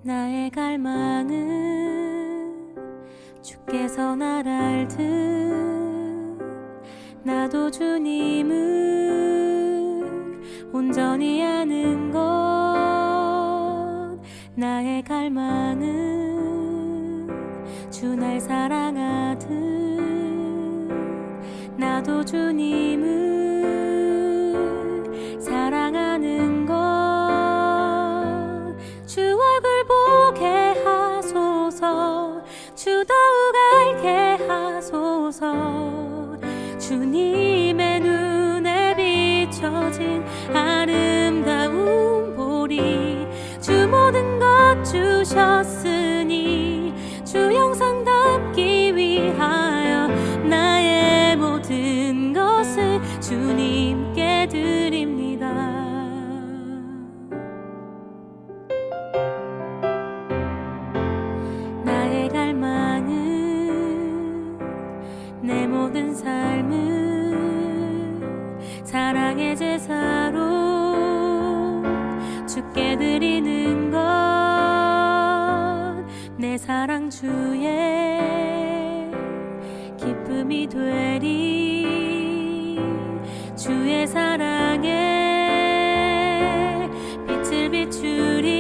나의 갈망은 주께서 날 알듯 나도 주님을 온전히 아는 것. 나의 갈망은 주 날 사랑하듯 나도 주님을 사랑하는 것. 주 얼굴 보게 하소서. 주 더욱 알게 하소서. 주님의 눈에 비춰진 아름다운 보리. 주 모든 것 주셨으니 주 형상 담기 위하여 나의 모든 것을 주님께 드립니다. 나의 갈망은 내 모든 삶을 사랑의 제사로 주께 드리는 것. 내 사랑 주의 기쁨이 되리. 주의 사랑에 빛을 비추리.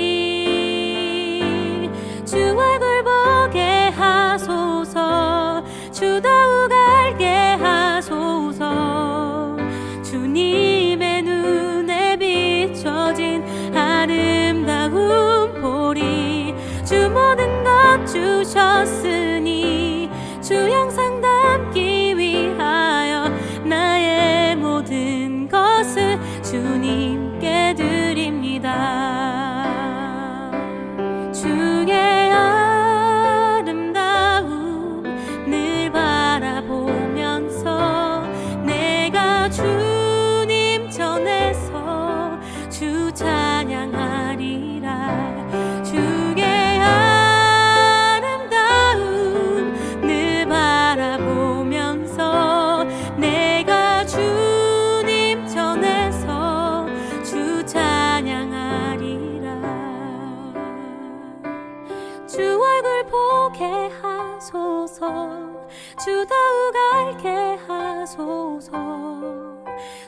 주 얼굴 보게 하소서. 주 더욱 알게 하소서. 주님의 눈에 비춰진 아름다운 보리. 주 모든 것 주셨으니 주 형상 담기 위하여 나의 모든 것을 주님께 드립니다. 주의 아름다움 늘 바라보면서 내가 주님 전에서 주 찬양하리라. 주의 아름다움 늘 바라보면서 내가 주님 전에서 주 찬양하리라. 주 얼굴 보게 하소서. 주 더욱 알게 하소서.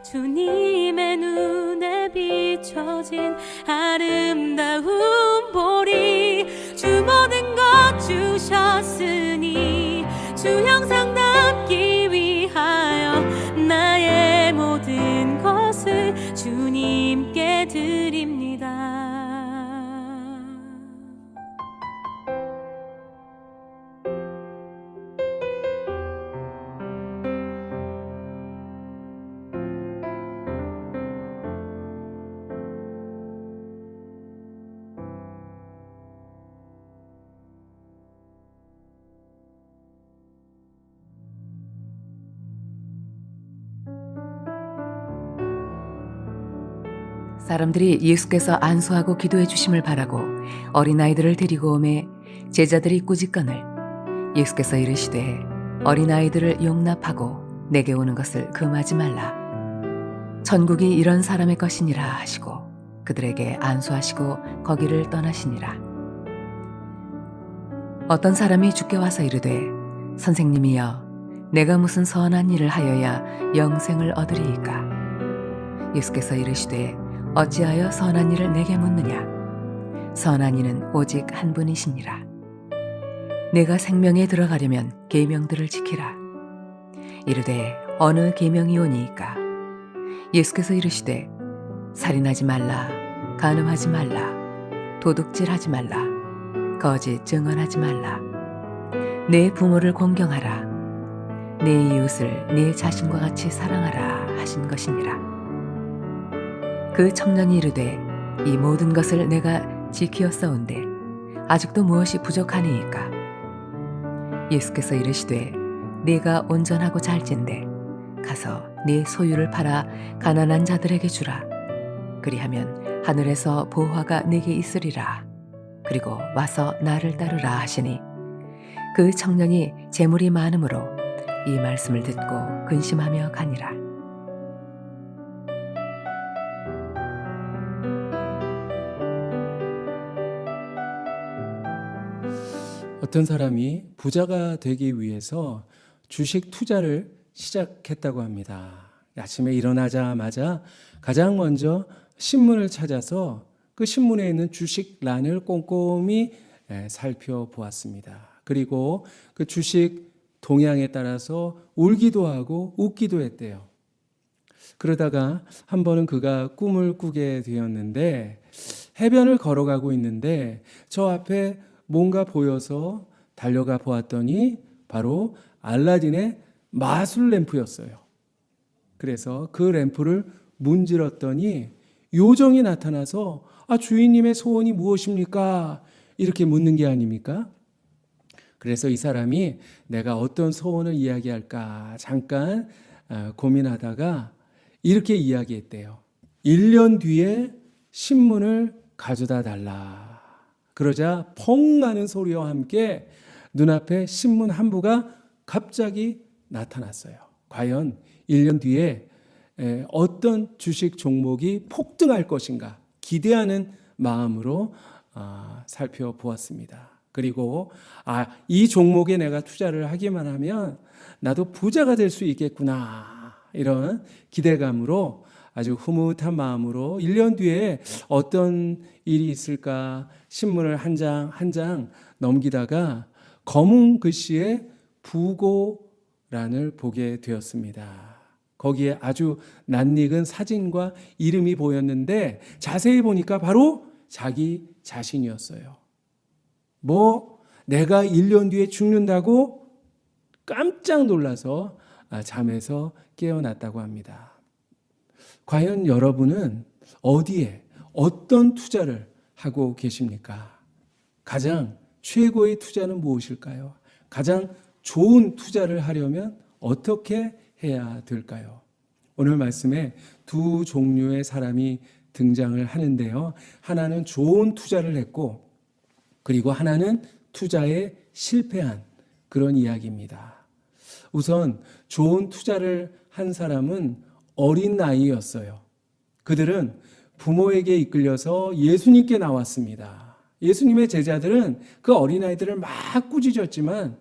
주님의 눈에 비춰진 아름다운 보리. 주 모든 것 주셨으니 주 형상 담기 위하여 나의 모든 것을 주님께 드립니다. 사람들이 예수께서 안수하고 기도해 주심을 바라고 어린아이들을 데리고 오매 제자들이 꾸짖거늘 예수께서 이르시되 어린아이들을 용납하고 내게 오는 것을 금하지 말라. 천국이 이런 사람의 것이니라 하시고 그들에게 안수하시고 거기를 떠나시니라. 어떤 사람이 주께 와서 이르되 선생님이여 내가 무슨 선한 일을 하여야 영생을 얻으리이까. 예수께서 이르시되 어찌하여 선한 일을 내게 묻느냐. 선한 이는 오직 한 분이시니라. 내가 생명에 들어가려면 계명들을 지키라. 이르되 어느 계명이오니이까. 예수께서 이르시되 살인하지 말라, 간음하지 말라, 도둑질하지 말라, 거짓 증언하지 말라, 내 부모를 공경하라, 내 이웃을 내 자신과 같이 사랑하라 하신 것이니라. 그 청년이 이르되 이 모든 것을 내가 지키었사온데 아직도 무엇이 부족하니이까. 예수께서 이르시되 네가 온전하고 잘진대 가서 네 소유를 팔아 가난한 자들에게 주라. 그리하면 하늘에서 보화가 네게 있으리라. 그리고 와서 나를 따르라 하시니 그 청년이 재물이 많음으로 이 말씀을 듣고 근심하며 가니라. 어떤 사람이 부자가 되기 위해서 주식 투자를 시작했다고 합니다. 아침에 일어나자마자 가장 먼저 신문을 찾아서 그 신문에 있는 주식란을 꼼꼼히 살펴보았습니다. 그리고 그 주식 동향에 따라서 울기도 하고 웃기도 했대요. 그러다가 한 번은 그가 꿈을 꾸게 되었는데, 해변을 걸어가고 있는데 저 앞에 뭔가 보여서 달려가 보았더니 바로 알라딘의 마술 램프였어요. 그래서 그 램프를 문질렀더니 요정이 나타나서 주인님의 소원이 무엇입니까? 이렇게 묻는 게 아닙니까? 그래서 이 사람이 내가 어떤 소원을 이야기할까 잠깐 고민하다가 이렇게 이야기했대요. 1년 뒤에 신문을 가져다 달라. 그러자 펑 나는 소리와 함께 눈앞에 신문 한 부가 갑자기 나타났어요. 과연 1년 뒤에 어떤 주식 종목이 폭등할 것인가 기대하는 마음으로 살펴보았습니다. 그리고 이 종목에 내가 투자를 하기만 하면 나도 부자가 될 수 있겠구나, 이런 기대감으로 아주 흐뭇한 마음으로 1년 뒤에 어떤 일이 있을까 신문을 한 장 한 장 넘기다가 검은 글씨의 부고란을 보게 되었습니다. 거기에 아주 낯익은 사진과 이름이 보였는데 자세히 보니까 바로 자기 자신이었어요. 내가 1년 뒤에 죽는다고 깜짝 놀라서 잠에서 깨어났다고 합니다. 과연 여러분은 어디에 어떤 투자를 하고 계십니까? 가장 최고의 투자는 무엇일까요? 가장 좋은 투자를 하려면 어떻게 해야 될까요? 오늘 말씀에 두 종류의 사람이 등장을 하는데요. 하나는 좋은 투자를 했고, 그리고 하나는 투자에 실패한 그런 이야기입니다. 우선 좋은 투자를 한 사람은 어린 나이였어요. 그들은 부모에게 이끌려서 예수님께 나왔습니다. 예수님의 제자들은 그 어린아이들을 막 꾸짖었지만,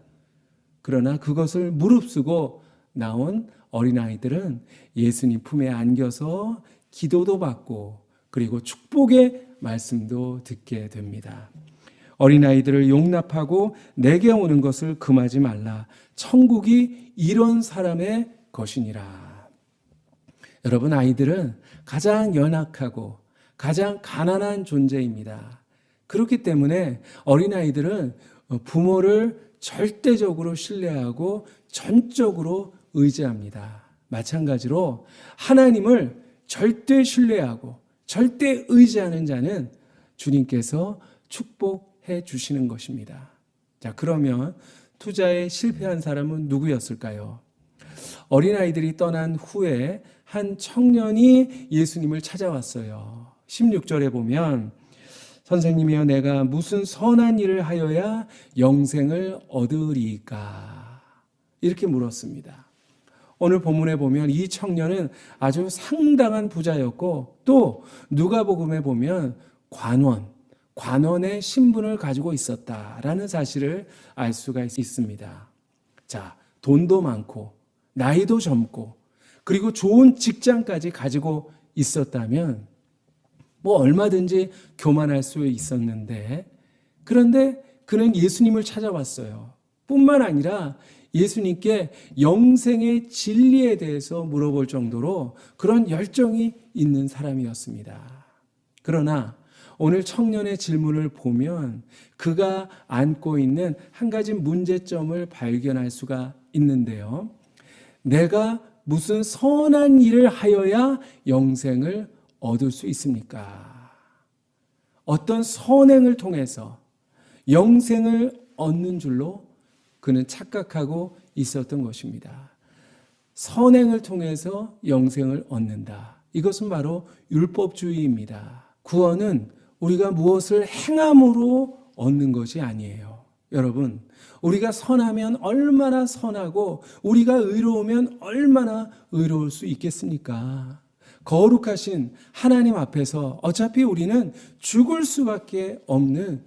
그러나 그것을 무릅쓰고 나온 어린아이들은 예수님 품에 안겨서 기도도 받고 그리고 축복의 말씀도 듣게 됩니다. 어린아이들을 용납하고 내게 오는 것을 금하지 말라. 천국이 이런 사람의 것이니라. 여러분, 아이들은 가장 연약하고 가장 가난한 존재입니다. 그렇기 때문에 어린아이들은 부모를 절대적으로 신뢰하고 전적으로 의지합니다. 마찬가지로 하나님을 절대 신뢰하고 절대 의지하는 자는 주님께서 축복해 주시는 것입니다. 자, 그러면 투자에 실패한 사람은 누구였을까요? 어린아이들이 떠난 후에 한 청년이 예수님을 찾아왔어요. 16절에 보면 선생님이여, 내가 무슨 선한 일을 하여야 영생을 얻으리까? 이렇게 물었습니다. 오늘 본문에 보면 이 청년은 아주 상당한 부자였고, 또 누가복음에 보면 관원의 신분을 가지고 있었다라는 사실을 알 수가 있습니다. 자, 돈도 많고 나이도 젊고 그리고 좋은 직장까지 가지고 있었다면 얼마든지 교만할 수 있었는데, 그런데 그는 예수님을 찾아왔어요. 뿐만 아니라 예수님께 영생의 진리에 대해서 물어볼 정도로 그런 열정이 있는 사람이었습니다. 그러나 오늘 청년의 질문을 보면 그가 안고 있는 한 가지 문제점을 발견할 수가 있는데요. 내가 무슨 선한 일을 하여야 영생을 얻을 수 있습니까? 어떤 선행을 통해서 영생을 얻는 줄로 그는 착각하고 있었던 것입니다. 선행을 통해서 영생을 얻는다. 이것은 바로 율법주의입니다. 구원은 우리가 무엇을 행함으로 얻는 것이 아니에요. 여러분, 우리가 선하면 얼마나 선하고 우리가 의로우면 얼마나 의로울 수 있겠습니까? 거룩하신 하나님 앞에서 어차피 우리는 죽을 수밖에 없는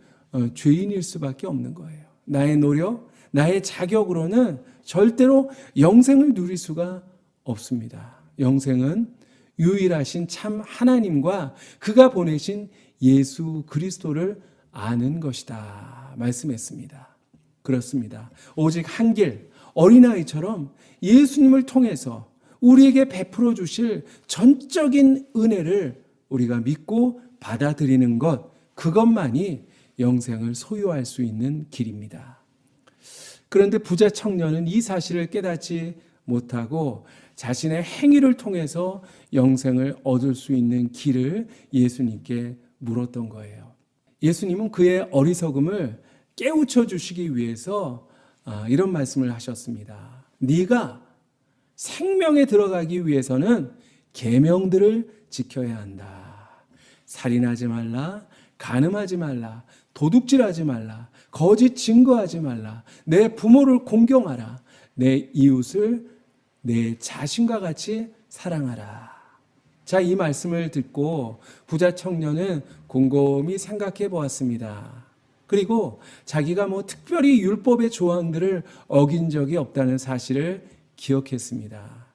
죄인일 수밖에 없는 거예요. 나의 노력, 나의 자격으로는 절대로 영생을 누릴 수가 없습니다. 영생은 유일하신 참 하나님과 그가 보내신 예수 그리스도를 아는 것이다 말씀했습니다. 그렇습니다. 오직 한 길 어린아이처럼 예수님을 통해서 우리에게 베풀어 주실 전적인 은혜를 우리가 믿고 받아들이는 것, 그것만이 영생을 소유할 수 있는 길입니다. 그런데 부자 청년은 이 사실을 깨닫지 못하고 자신의 행위를 통해서 영생을 얻을 수 있는 길을 예수님께 물었던 거예요. 예수님은 그의 어리석음을 깨우쳐 주시기 위해서 이런 말씀을 하셨습니다. 네가 생명에 들어가기 위해서는 계명들을 지켜야 한다. 살인하지 말라, 간음하지 말라, 도둑질하지 말라, 거짓 증거하지 말라, 내 부모를 공경하라, 내 이웃을 내 자신과 같이 사랑하라. 자, 이 말씀을 듣고 부자 청년은 곰곰이 생각해 보았습니다. 그리고 자기가 특별히 율법의 조항들을 어긴 적이 없다는 사실을 기억했습니다.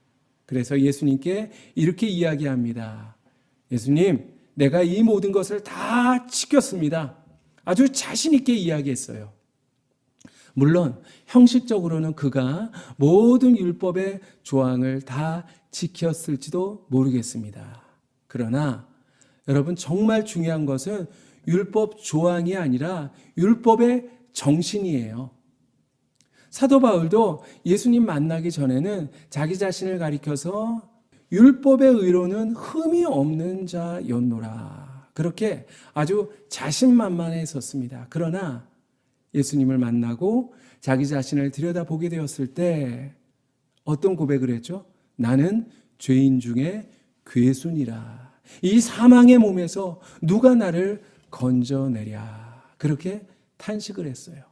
그래서 예수님께 이렇게 이야기합니다. 예수님, 내가 이 모든 것을 다 지켰습니다. 아주 자신 있게 이야기했어요. 물론 형식적으로는 그가 모든 율법의 조항을 다 지켰을지도 모르겠습니다. 그러나 여러분, 정말 중요한 것은 율법 조항이 아니라 율법의 정신이에요. 사도 바울도 예수님 만나기 전에는 자기 자신을 가리켜서 율법의 의로는 흠이 없는 자였노라, 그렇게 아주 자신만만했었습니다. 그러나 예수님을 만나고 자기 자신을 들여다보게 되었을 때 어떤 고백을 했죠? 나는 죄인 중에 괴순이라. 이 사망의 몸에서 누가 나를 건져내랴. 그렇게 탄식을 했어요.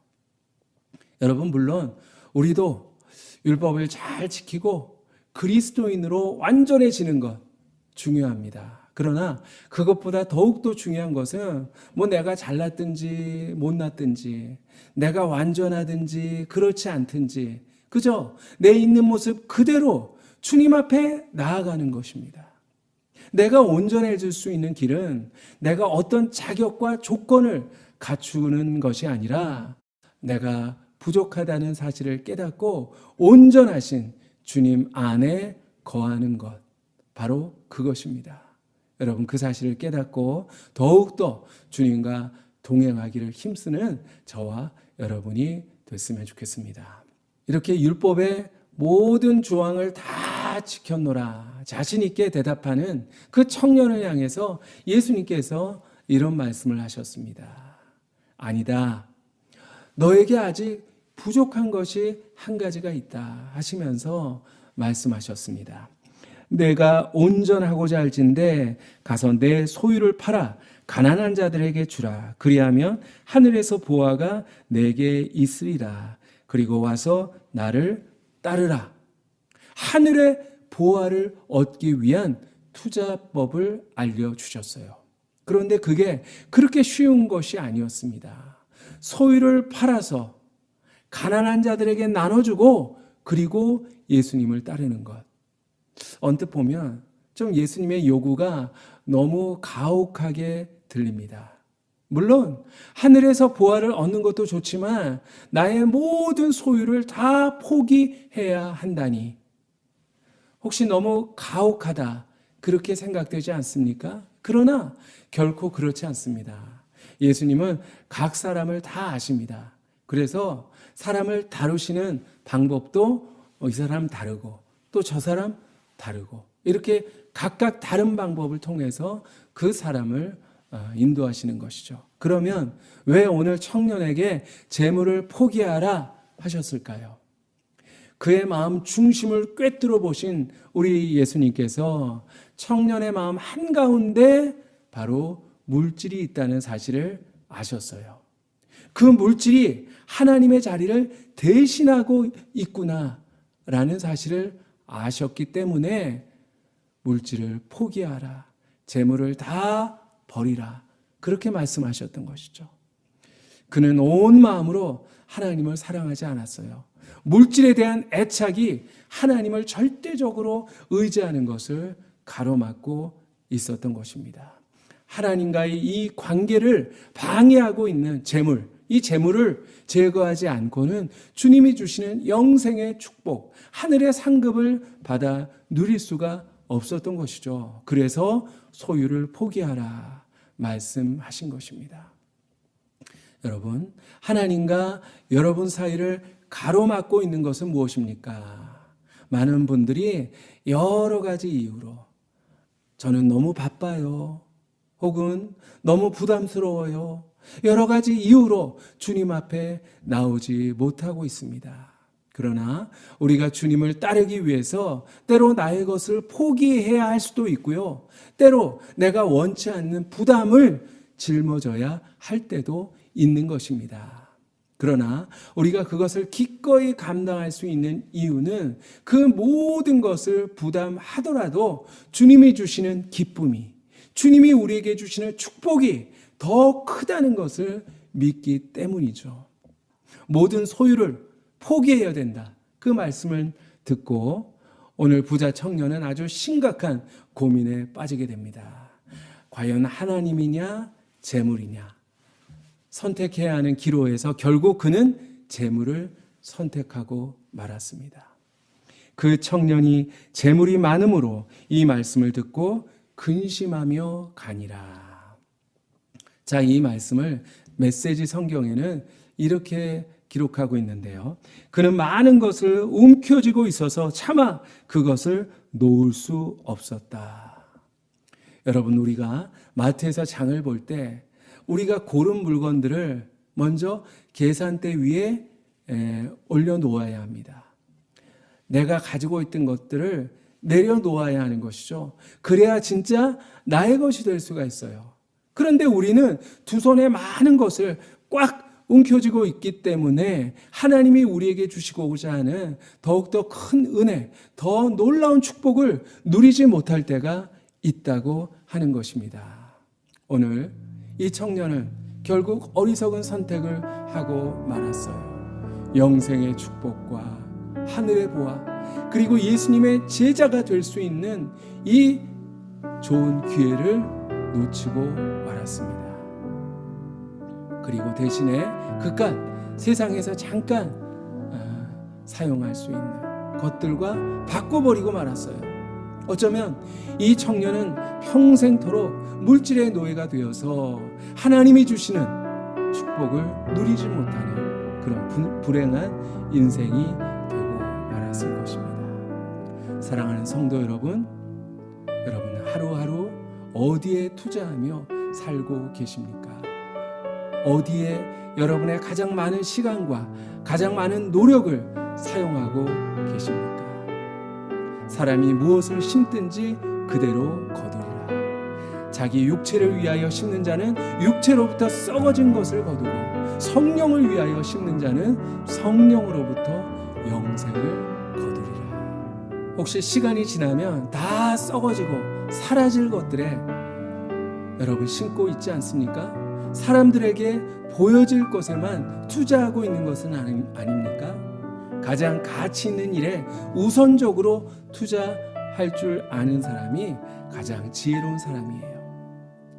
여러분, 물론 우리도 율법을 잘 지키고 그리스도인으로 완전해지는 것 중요합니다. 그러나 그것보다 더욱더 중요한 것은 내가 잘났든지 못났든지, 내가 완전하든지 그렇지 않든지, 그저 내 있는 모습 그대로 주님 앞에 나아가는 것입니다. 내가 온전해질 수 있는 길은 내가 어떤 자격과 조건을 갖추는 것이 아니라 내가 부족하다는 사실을 깨닫고 온전하신 주님 안에 거하는 것, 바로 그것입니다. 여러분, 그 사실을 깨닫고 더욱더 주님과 동행하기를 힘쓰는 저와 여러분이 됐으면 좋겠습니다. 이렇게 율법의 모든 조항을 다 지켰노라 자신 있게 대답하는 그 청년을 향해서 예수님께서 이런 말씀을 하셨습니다. 아니다, 너에게 아직 부족한 것이 한 가지가 있다 하시면서 말씀하셨습니다. 내가 온전하고자 할진대 가서 내 소유를 팔아 가난한 자들에게 주라. 그리하면 하늘에서 보화가 내게 있으리라. 그리고 와서 나를 따르라. 하늘의 보화를 얻기 위한 투자법을 알려주셨어요. 그런데 그게 그렇게 쉬운 것이 아니었습니다. 소유를 팔아서 가난한 자들에게 나눠주고 그리고 예수님을 따르는 것. 언뜻 보면 좀 예수님의 요구가 너무 가혹하게 들립니다. 물론 하늘에서 보화를 얻는 것도 좋지만 나의 모든 소유를 다 포기해야 한다니, 혹시 너무 가혹하다 그렇게 생각되지 않습니까? 그러나 결코 그렇지 않습니다. 예수님은 각 사람을 다 아십니다. 그래서 사람을 다루시는 방법도 이 사람 다르고 또 저 사람 다르고, 이렇게 각각 다른 방법을 통해서 그 사람을 인도하시는 것이죠. 그러면 왜 오늘 청년에게 재물을 포기하라 하셨을까요? 그의 마음 중심을 꿰뚫어 보신 우리 예수님께서 청년의 마음 한가운데 바로 물질이 있다는 사실을 아셨어요. 그 물질이 하나님의 자리를 대신하고 있구나라는 사실을 아셨기 때문에 물질을 포기하라, 재물을 다 버리라, 그렇게 말씀하셨던 것이죠. 그는 온 마음으로 하나님을 사랑하지 않았어요. 물질에 대한 애착이 하나님을 절대적으로 의지하는 것을 가로막고 있었던 것입니다. 하나님과의 이 관계를 방해하고 있는 재물, 이 재물을 제거하지 않고는 주님이 주시는 영생의 축복, 하늘의 상급을 받아 누릴 수가 없었던 것이죠. 그래서 소유를 포기하라 말씀하신 것입니다. 여러분, 하나님과 여러분 사이를 가로막고 있는 것은 무엇입니까? 많은 분들이 여러 가지 이유로 저는 너무 바빠요. 혹은 너무 부담스러워요. 여러 가지 이유로 주님 앞에 나오지 못하고 있습니다. 그러나 우리가 주님을 따르기 위해서 때로 나의 것을 포기해야 할 수도 있고요. 때로 내가 원치 않는 부담을 짊어져야 할 때도 있는 것입니다. 그러나 우리가 그것을 기꺼이 감당할 수 있는 이유는 그 모든 것을 부담하더라도 주님이 주시는 기쁨이, 주님이 우리에게 주시는 축복이 더 크다는 것을 믿기 때문이죠. 모든 소유를 포기해야 된다. 그 말씀을 듣고 오늘 부자 청년은 아주 심각한 고민에 빠지게 됩니다. 과연 하나님이냐 재물이냐 선택해야 하는 기로에서 결국 그는 재물을 선택하고 말았습니다. 그 청년이 재물이 많음으로 이 말씀을 듣고 근심하며 가니라. 자, 이 말씀을 메시지 성경에는 이렇게 기록하고 있는데요. 그는 많은 것을 움켜쥐고 있어서 차마 그것을 놓을 수 없었다. 여러분, 우리가 마트에서 장을 볼 때 우리가 고른 물건들을 먼저 계산대 위에 올려놓아야 합니다. 내가 가지고 있던 것들을 내려놓아야 하는 것이죠. 그래야 진짜 나의 것이 될 수가 있어요. 그런데 우리는 두 손에 많은 것을 꽉 움켜쥐고 있기 때문에 하나님이 우리에게 주시고자 하는 더욱더 큰 은혜, 더 놀라운 축복을 누리지 못할 때가 있다고 하는 것입니다. 오늘 이 청년은 결국 어리석은 선택을 하고 말았어요. 영생의 축복과 하늘의 보아, 그리고 예수님의 제자가 될 수 있는 이 좋은 기회를 놓치고 말았습니다. 그리고 대신에 그깟 세상에서 잠깐 사용할 수 있는 것들과 바꿔버리고 말았어요. 어쩌면 이 청년은 평생토록 물질의 노예가 되어서 하나님이 주시는 축복을 누리지 못하는 그런 불행한 인생이 되고 말았을 것입니다. 사랑하는 성도 여러분, 여러분 하루하루 어디에 투자하며 살고 계십니까? 어디에 여러분의 가장 많은 시간과 가장 많은 노력을 사용하고 계십니까? 사람이 무엇을 심든지 그대로 거두리라. 자기 육체를 위하여 심는 자는 육체로부터 썩어진 것을 거두고 성령을 위하여 심는 자는 성령으로부터 영생을 거두리라. 혹시 시간이 지나면 다 썩어지고 사라질 것들에 여러분 심고 있지 않습니까? 사람들에게 보여질 것에만 투자하고 있는 것은 아닙니까? 가장 가치 있는 일에 우선적으로 투자할 줄 아는 사람이 가장 지혜로운 사람이에요.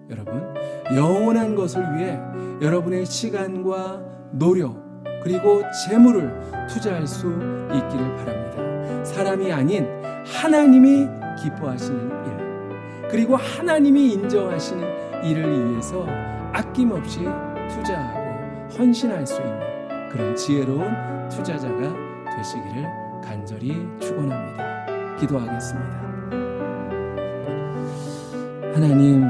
여러분, 영원한 것을 위해 여러분의 시간과 노력 그리고 재물을 투자할 수 있기를 바랍니다. 사람이 아닌 하나님이 기뻐하시는 일, 그리고 하나님이 인정하시는 일을 위해서 아낌없이 투자하고 헌신할 수 있는 그런 지혜로운 투자자가 되시기를 간절히 축원합니다. 기도하겠습니다. 하나님,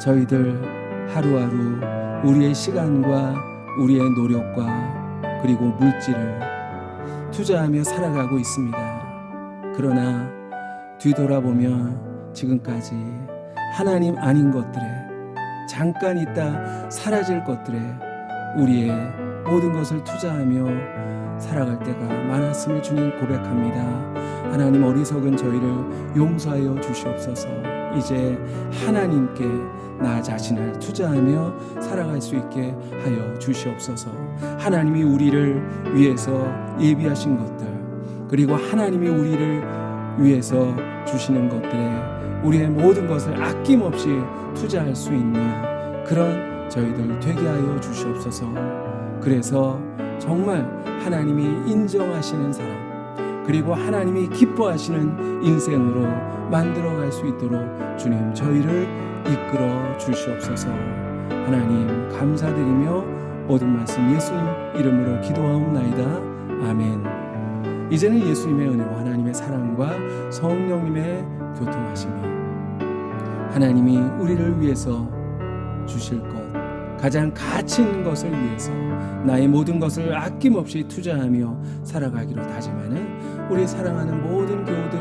저희들 하루하루 우리의 시간과 우리의 노력과 그리고 물질을 투자하며 살아가고 있습니다. 그러나 뒤돌아보면 지금까지 하나님 아닌 것들에 잠깐 있다 사라질 것들에 우리의 모든 것을 투자하며 살아갈 때가 많았음을 주님 고백합니다. 하나님, 어리석은 저희를 용서하여 주시옵소서. 이제 하나님께 나 자신을 투자하며 살아갈 수 있게 하여 주시옵소서. 주시옵소서. 하나님이 우리를 위해서 예비하신 것들, 그리고 하나님이 우리를 위해서 주시는 것들에 우리의 모든 것을 아낌없이 투자할 수 있는 그런 저희들 되게 하여 주시옵소서. 그래서 정말 하나님이 인정하시는 사람, 그리고 하나님이 기뻐하시는 인생으로 만들어갈 수 있도록 주님 저희를 이끌어 주시옵소서. 하나님 감사드리며 모든 말씀 예수님 이름으로 기도하옵나이다. 아멘. 이제는 예수님의 은혜와 하나님의 사랑과 성령님의 교통하심이, 하나님이 우리를 위해서 주실 것, 가장 가치 있는 것을 위해서 나의 모든 것을 아낌없이 투자하며 살아가기로 다짐하는 우리 사랑하는 모든 교우들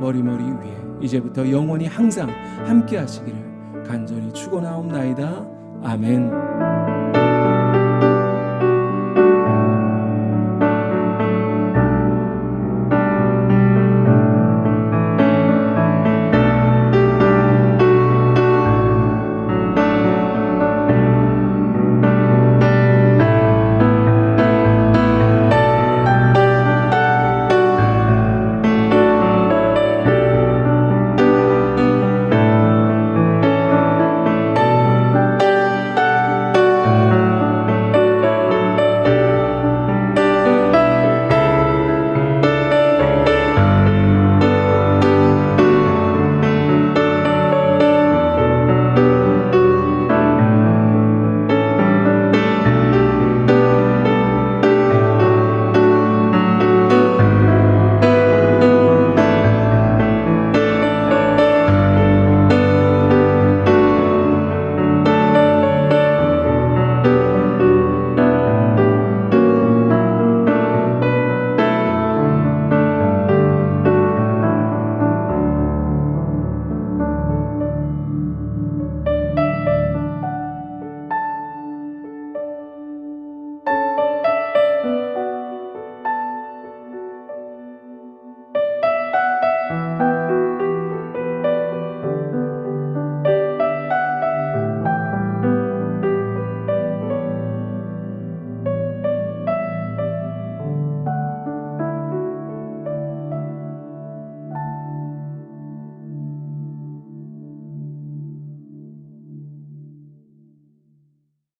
머리머리 위에 이제부터 영원히 항상 함께 하시기를 간절히 축원하옵나이다. 아멘.